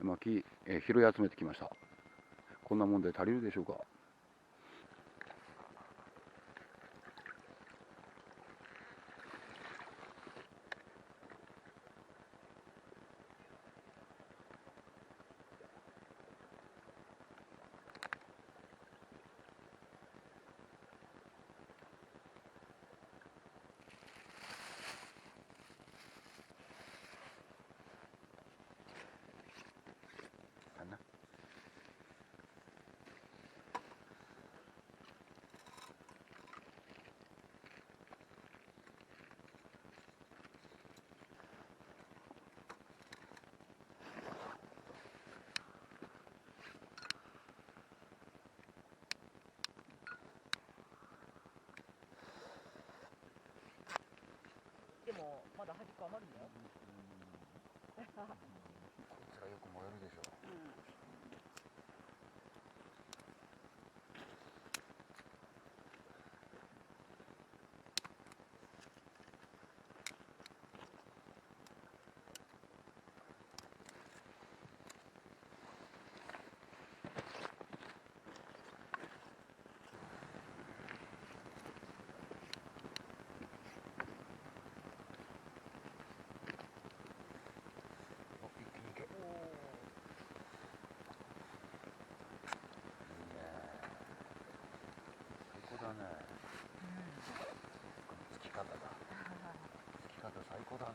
薪、拾い集めてきました。こんなもんで足りるでしょうか。でもまだ端っこ余るんだよ。こいつらよく燃えるでしょ。だね。つき方だ。つき方最高だね。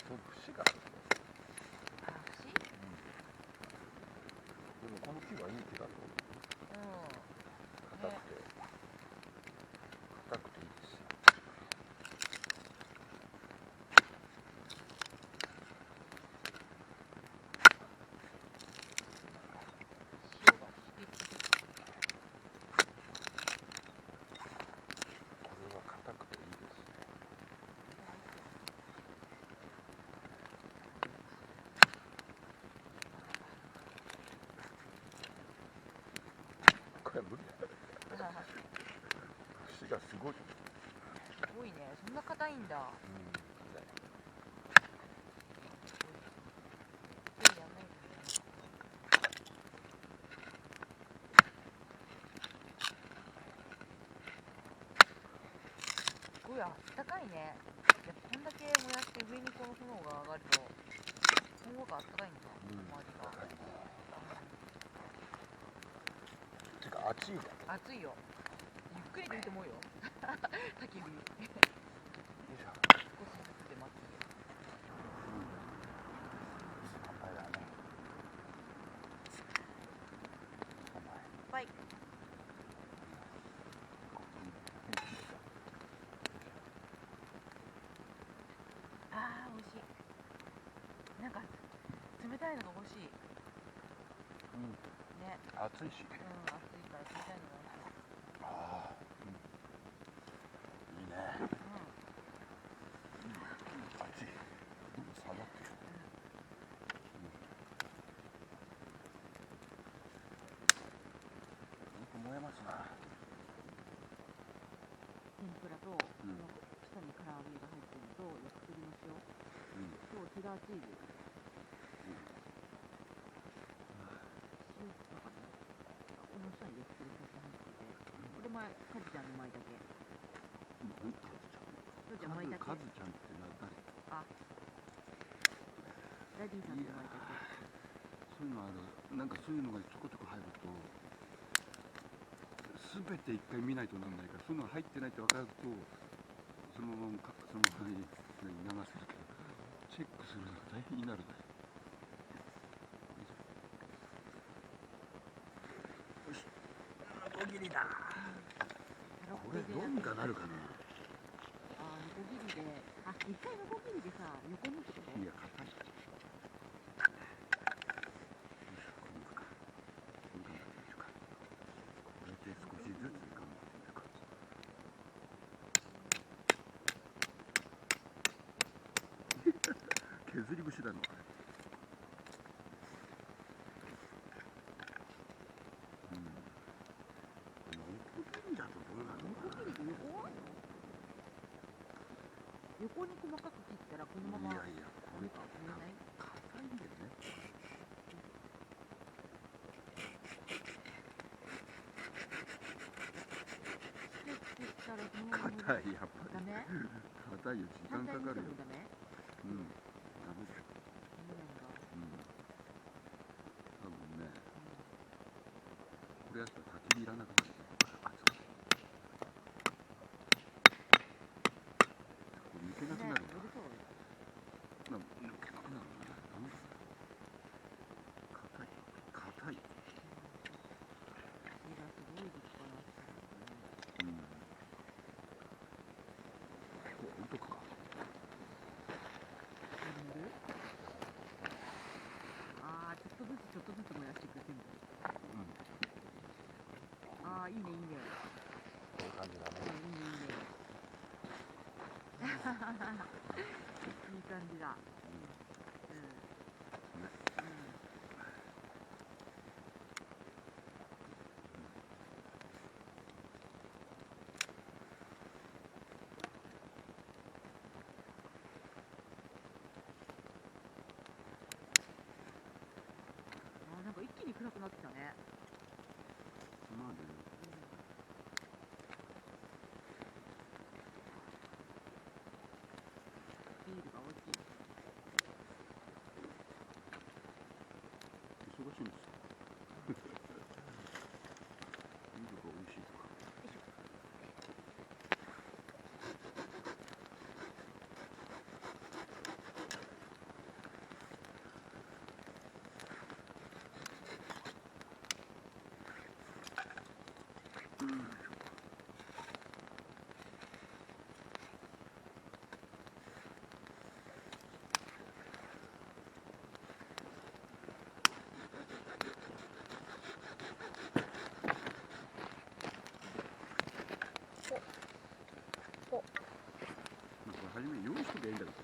節がある。節？でもこの木はいい木だと。硬くていいですよ。これは硬くていいですね。これ無理だ。節がすごい。すごいね。そんな硬いんだ。すごいあったかいね。こんだけ燃やして上にこの炎が上がると、ほんわかあったかいんだ。周りが。てか暑いじゃん。暑いよ。ゆっくりでいいと思うよ。焚き火。少しずつで待つよ。乾杯だね。乾杯。はい。たいのが欲しい。うんね。暑いし。暑いから冷たいのが欲しい。ああ、いいね。暑い。下がってる。よく燃えますな。天ぷらと、下に唐揚げが入ってるのと、焼き鳥の塩とチェダーチーズ。塩とかね。この下に焼き鳥2つ入ってて、これカズちゃんの舞だけ。カズちゃん舞だけ。カズちゃんって誰？あ、ダディさんの舞だけ。そういうのある。なんかそういうのがちょこちょこ入ると、すべて一回見ないとなんないから、そういうのが入ってないって分かると、そのままに流せるけど、チェックするのが大変になるね。よし、ノコギリだ。これどうにかなるかな。ノコギリで、一回ノコギリでさ、横にってこと？いや、硬い。少しずつ頑張ってみるか。削り節だの。ノコギリだとどうなるのかな。ノコギリで横に細かく切ったらこのまま。いやいや、これか見えない？硬いんだよね。硬い、やっぱり。ダメ？硬いよ、時間かかるよ。ダメ？ダメだよ。多分ね、これやったら焚き火いらなくなる。抜けなくなる。抜けなくなる。硬い。本当か。ちょっとずつ燃やしていく全部。いいね。こういう感じだね。いい感じだ。なんか一気に暗くなってきたね。まあね。ビールが美味しい。忙しいんですよ。ビールが美味しいとか。初め用意しときゃいいんだけどさ。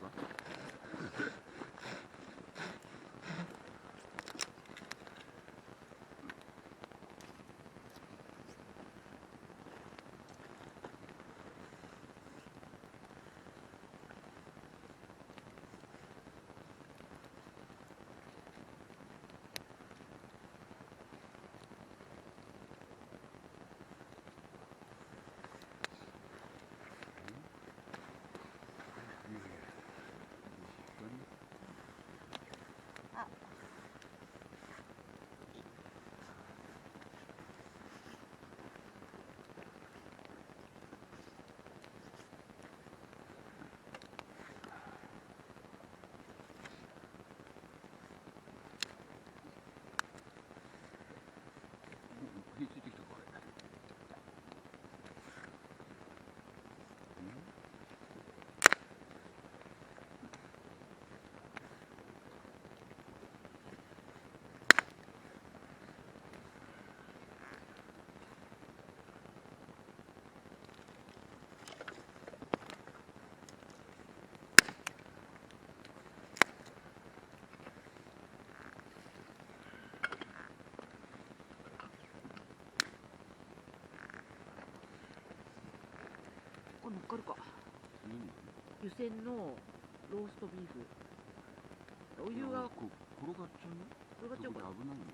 これ乗っかるか。何湯煎のローストビーフ。お湯がこう転がっちゃうよ。転がっちゃうから。危ないよ。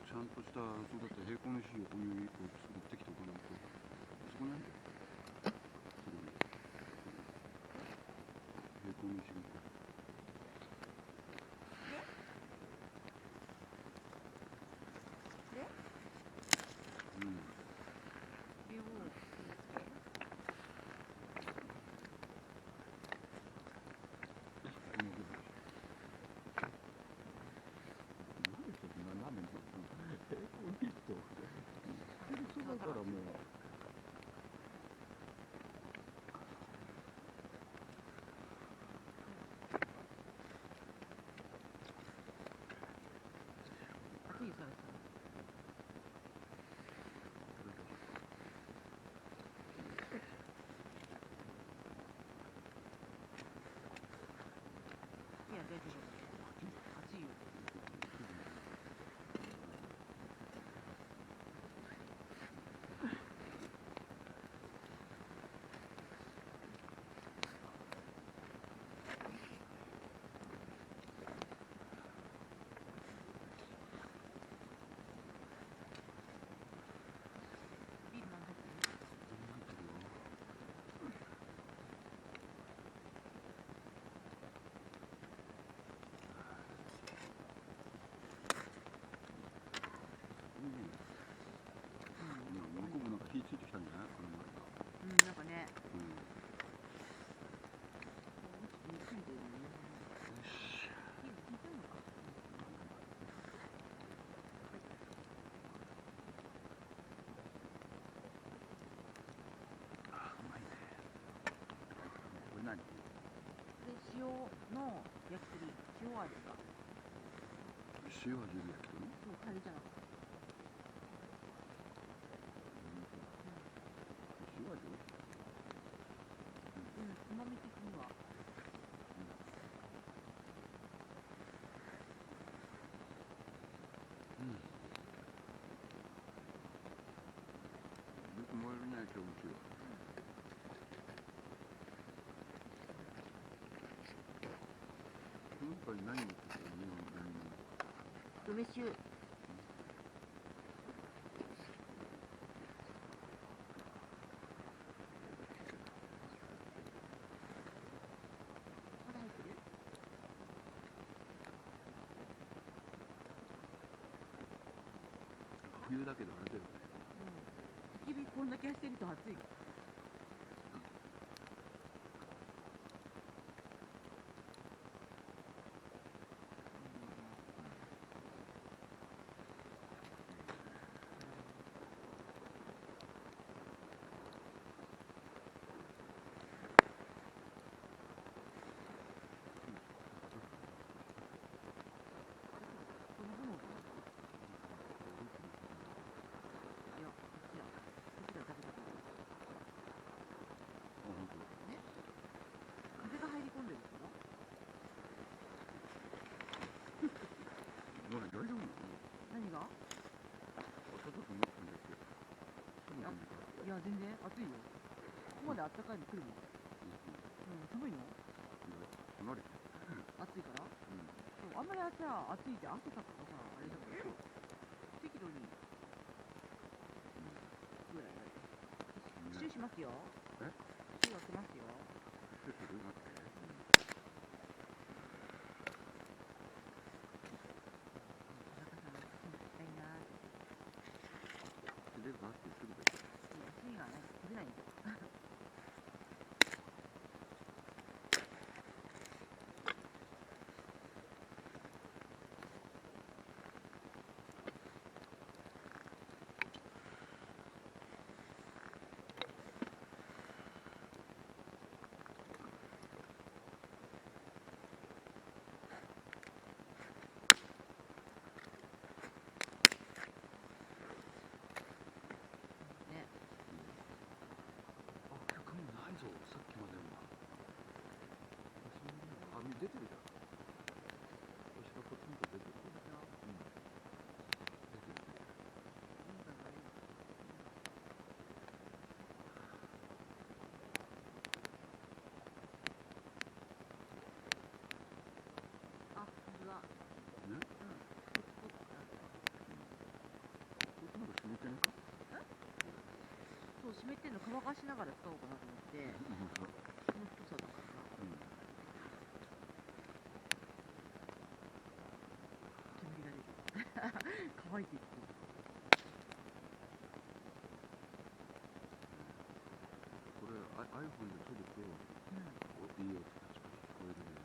ちゃんとした、そうだって平行の火をお湯を持ってきておかないと、そこにあるんだよ。それに平行の火が。でうん。これをだからもう熱いよ、それ。いや、大丈夫。熱いよ。ビール何入ってる？向こうもなんか火ついてきたんじゃない？この前が。なんかね。ゆっくりでいいね。火ついてんのか。うまいね。これ何？で、塩の焼き鳥、塩味か。塩味の焼き鳥？そう、カレーじゃなくて。塩味？つまみ的には。よく燃えるね、今日うちは。この中に何持ってきたの？梅酒。まだ入ってる？冬だけどあれだよね。焚き火こんだけしてると暑い。この炎かな？いや、こっちだ。こっちだ、食べた。ね？風が入り込んでるから。大丈夫なの？何が？外と思ったんだけど。いや、全然暑いよ。ここまであったかいの来るもん。寒いの？離れて。暑いから？そう、あんまり暑いって汗かくとさ、あれだけど、適度にぐらいだよ。シューしますよ。シュー開けますよ。待って。で、バーってすぐだよ。休みがないと取れないんですよ。乾かしながら使おうかなと思って、そうこの太さだからさ、うん煙が出て乾いていく。これiPhone で撮るといい音が聞こえるね。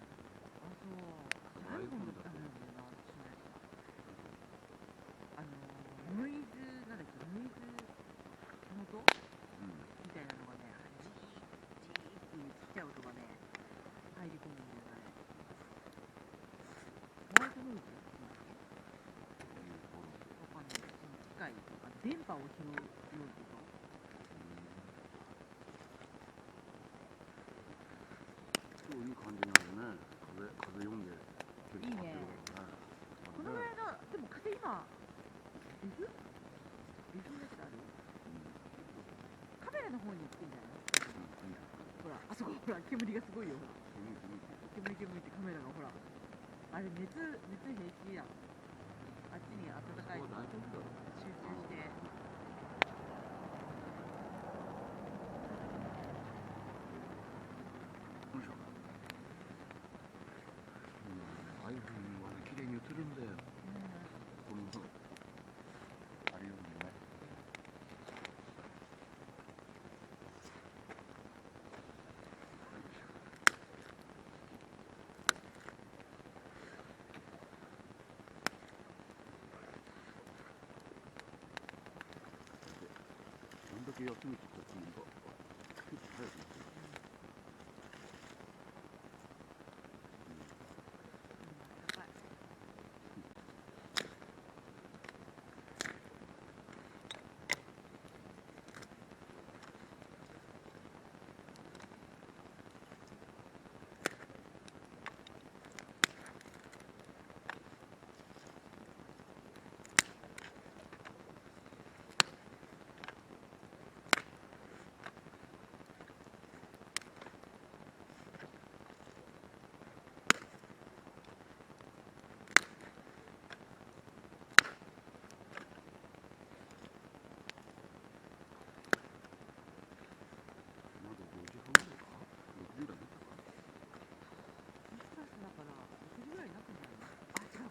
あ、そう。だから iPhone iPhone でだとダメなんだよな、私のやつ。ノイズ、なんだっけ、ノイズの音みたいなのがね、ジーっていうちっちゃい音がね、入り込むんだよね。ホワイトノイズっていうんだっけ、わかんない。その機械、電波を拾うようにとか。今日いい感じになるね。風読んで距離いいね。このぐらいの、でも風今、F のやつある？カメラの方に行ってんじゃない？ほら、あそこほら、煙がすごいよ。ほら。煙ってカメラがほら。あれ熱平気やん。あっちに暖かいのが集中して。iPhone はね、綺麗に映るんだよ。このあれよりもね。どんだけ休み取ったつもりが結構早くなってる。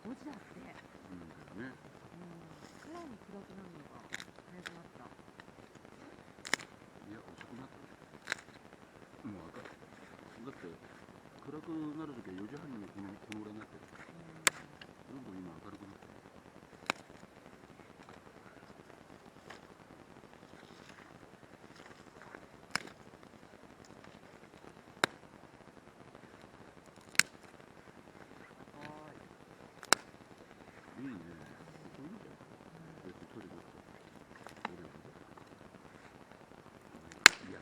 5時だって。うんだよね。さらに暗くなるのが早くなった。いや、遅くなった。もう赤。だって暗くなるときは4時半にこのぐらいになってる。どんどん今明るくなってる。いいね。こういうのじゃん。トイレどうぞ。いや。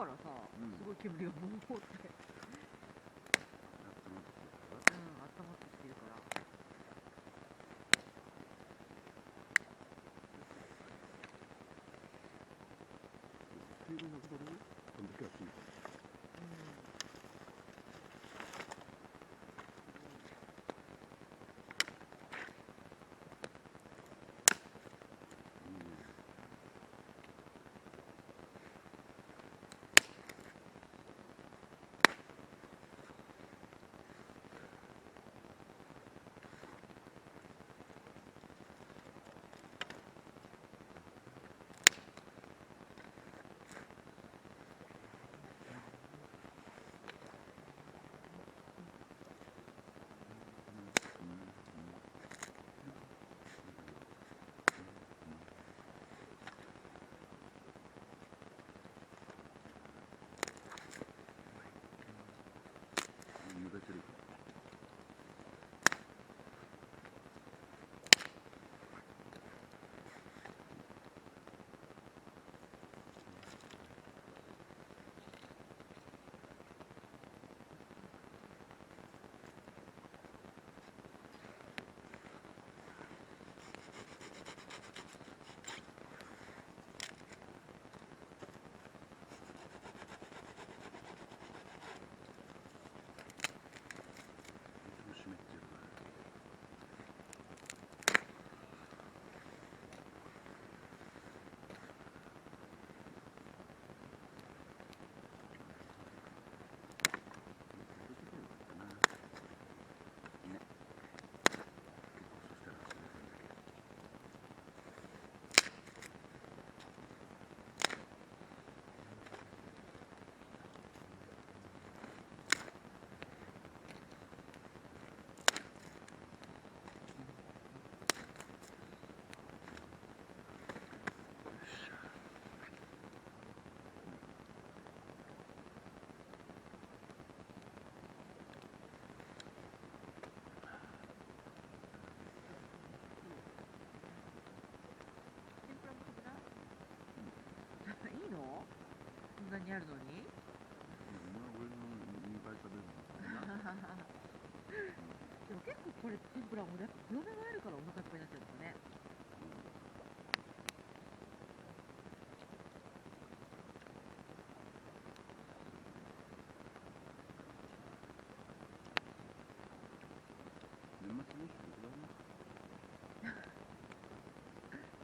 からさ、んすごい煙がボーって、温まってきてるから温まってきてるから。1500ドルこんだけ安いの無駄してる湿ってる天ぷらも食べない？いいの？そんなにあるのに？俺の2倍食べるのでも結構これ天ぷらもやっぱ黒目があるからお腹いっぱいになっちゃうんですかね。年末年始どこだな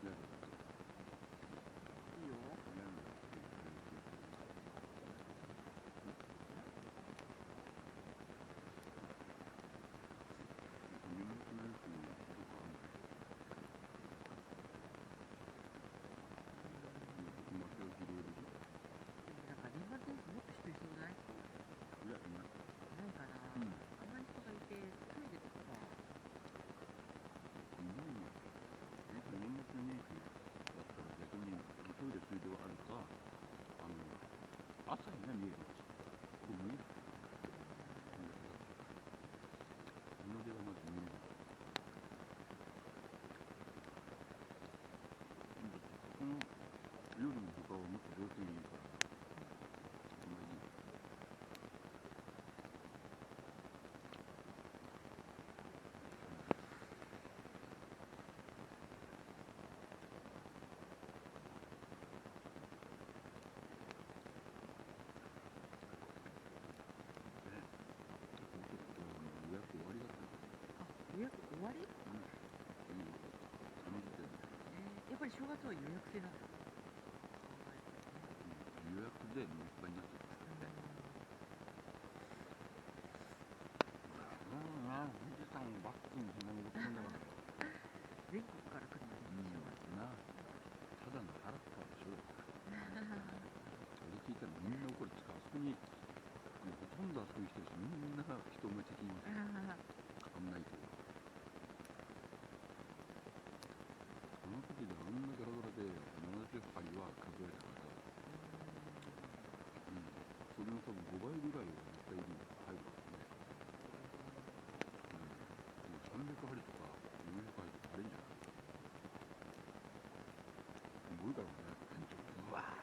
いいよ。年末年始どこあんの僕も手を広げるでもなんか年末年始もっと人いそうじゃない？いや今ないかな、うんあんなに人がいてトイレとかさ、いないよなんか年末年始だったら逆にトイレついてはあるか朝日が見えるここ見える日の出がまず見えないこの夜の他はもっと上手に見えるからあんまりいい予約終わりだったあ、予約終わり？あの時点でやっぱり正月は予約制なんだ。予約でもういっぱいになってる富士山をバックにそんなに喜んだから全国から来るのに正月。なただの腹っぱでしょそれ聞いたらみんな怒るってかあそこにもうほとんどあそこに来てるしみんな人お待ち的に変わんないけどあの時であんなガラガラで70針は数えたからそれの多分5倍ぐらいは絶対入るからねもう300針とか400針とかあれんじゃないすごいだろうね店長うわー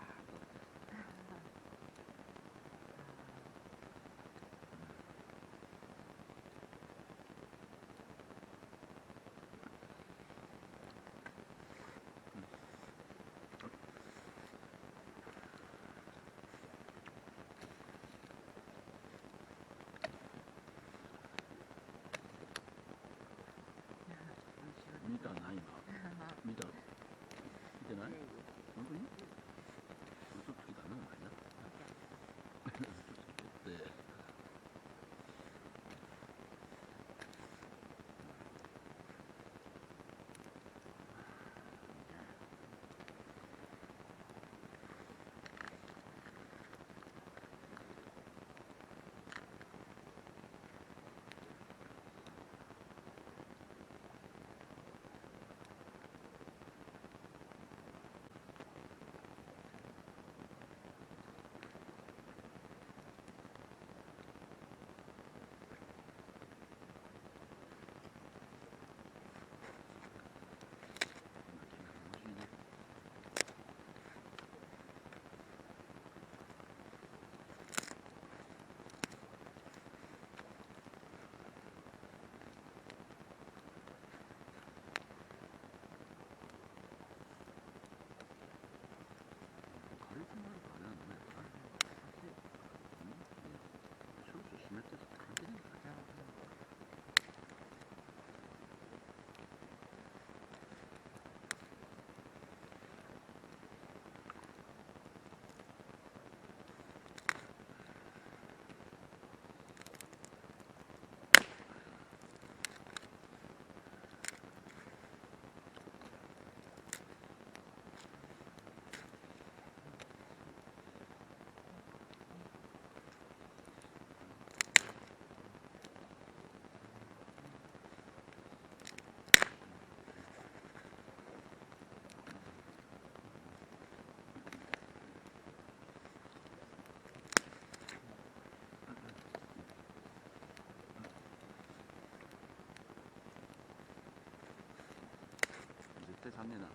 んねえな。ま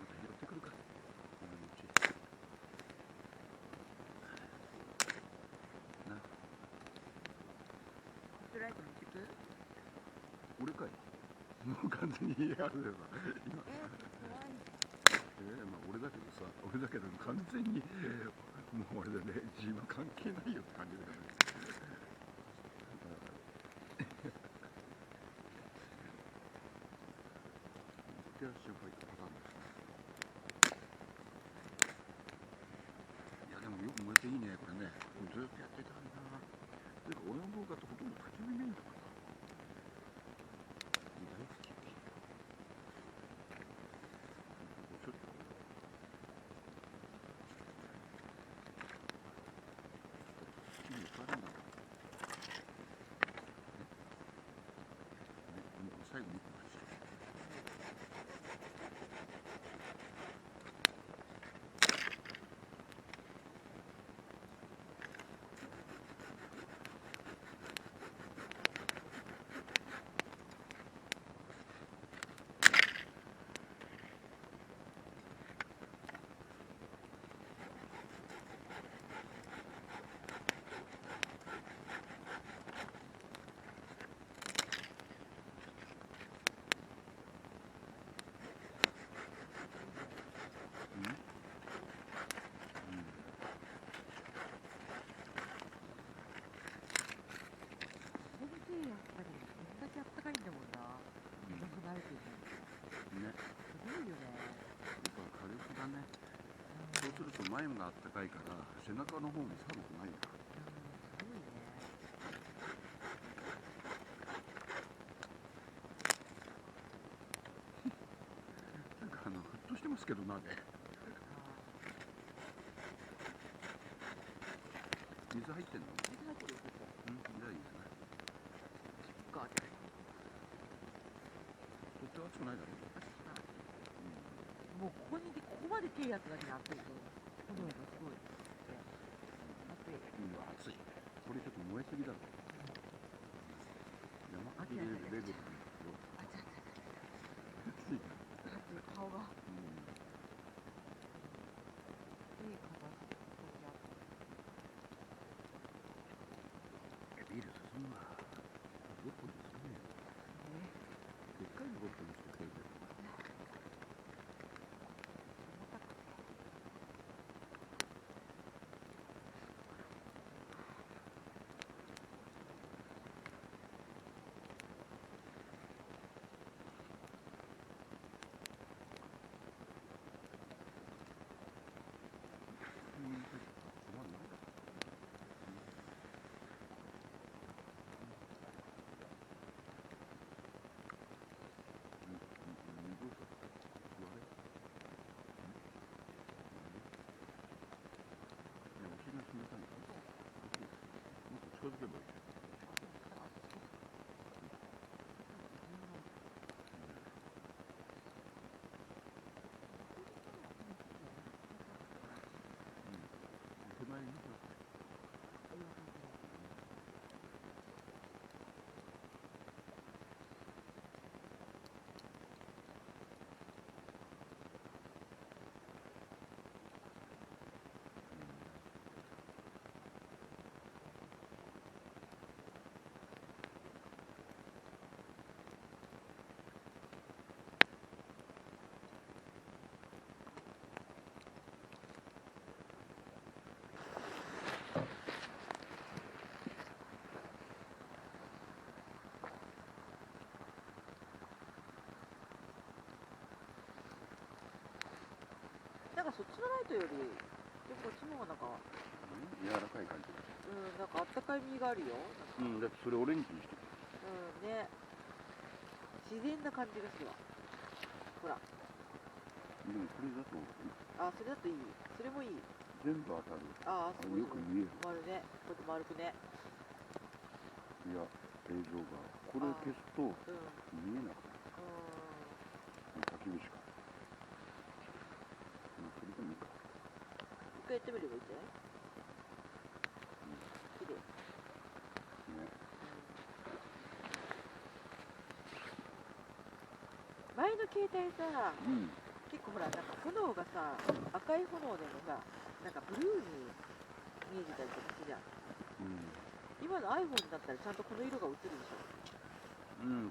た拾ってくるか。今のうち。な。スライト持ってく？俺かい。もう完全に家あるでさ。今。怖い。まあ俺だけどさ、俺だけど完全にもう俺だね、自分関係ないよって感じだけどね。手足を描いたパターンですね。いやでもよく燃えていいねこれね。ずっとやってたんだな。ていうか俺の動画とほとんど立ち見メインだからさ。大好き。ちょっと好きにいっぱいあるんだろう。最後にこの話してる。やっぱりこんだけあったかいんだもんな。なんか慣れてるね。すごいよね。やっぱ火力だね。そうすると前があったかいから背中の方も寒くないな。すごいね。なんかふっとしてますけどなぜ。水入ってんの？水入ってるよ、ここ。じゃあいいですね。ガーって。とって熱くないだろもうここにここまで手やつだけで熱いと炎がすごい熱い。熱い。これちょっと燃えすぎだろ。山火事レベルなんだけど。熱い顔が。ビール進むわ。どこですかね。でっかいボトルにしてくれるけど。近づけばいい。手前になんかそっちのライトよりこっちの方がなんか柔らかい感じ。なんかあったかいみがあるよ。だってそれオレンジにしてね、自然な感じがするわ。ほら、でもこれだとそれだといい。それもいい。全部当たる。すごいよく見える。丸ね、こうやって丸くね。いや、映像がこれを消すと見えなくなる。焚き火しか。それでもいいか。一回やってみればいいんじゃない？綺麗。ね。前の携帯さ、結構ほらなんか炎がさ赤い炎でもさなんかブルーに見えてたりとかするじゃん。今の iPhone だったらちゃんとこの色が映るでしょ。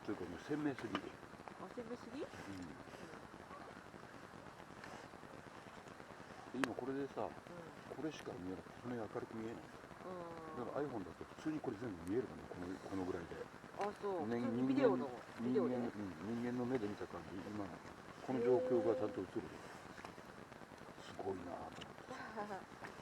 というかもう鮮明すぎる。あ、鮮明すぎ？今これでさ、これしか見えなくて、そんなに明るく見えない。だから iPhone だと普通にこれ全部見えるかね、このぐらいで。あ、そう。ね、ビデオのビデオで。人間の目で見た感じ、今この状況がちゃんと映る。すごいなぁと思って。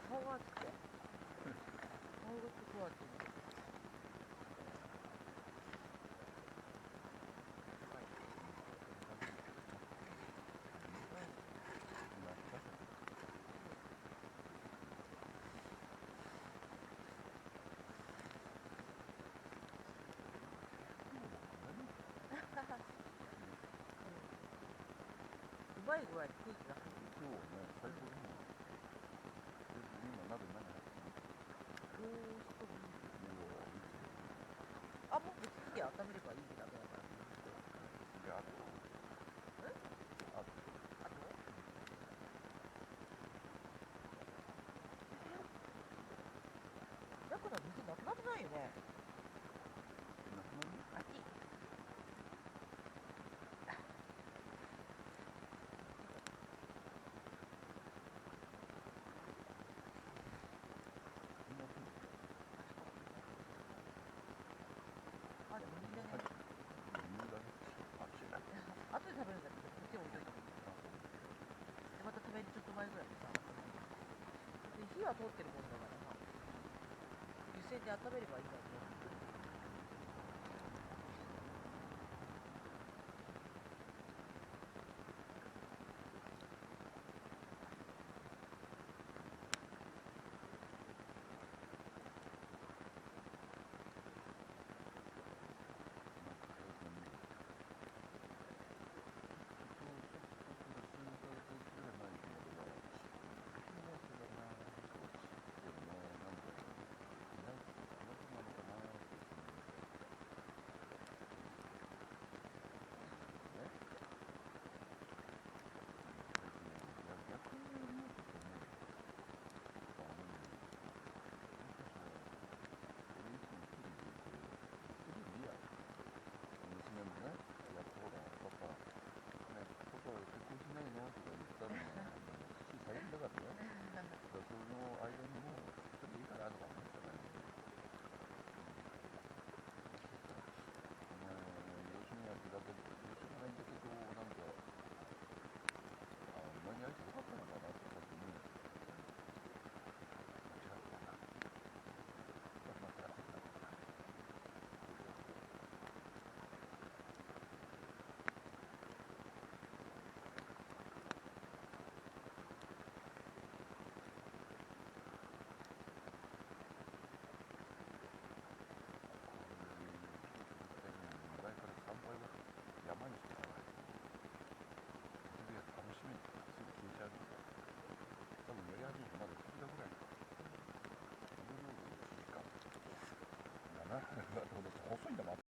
顔が熱くて顔がすごい熱い。うまい具合に空気が入ってる。そうね、最高だな。今鍋何入ってるの？あ、もう別に温めればいいだけだから。で、あとあとだから水なくなってないよね。あっち。あ、でも水だね。後で食べるんだけど、こっち置いといた方がいい。で、また食べるちょっと前ぐらいでさ、で火は通ってるもんだからさ、湯煎で温めればいいんだけど。いんだもん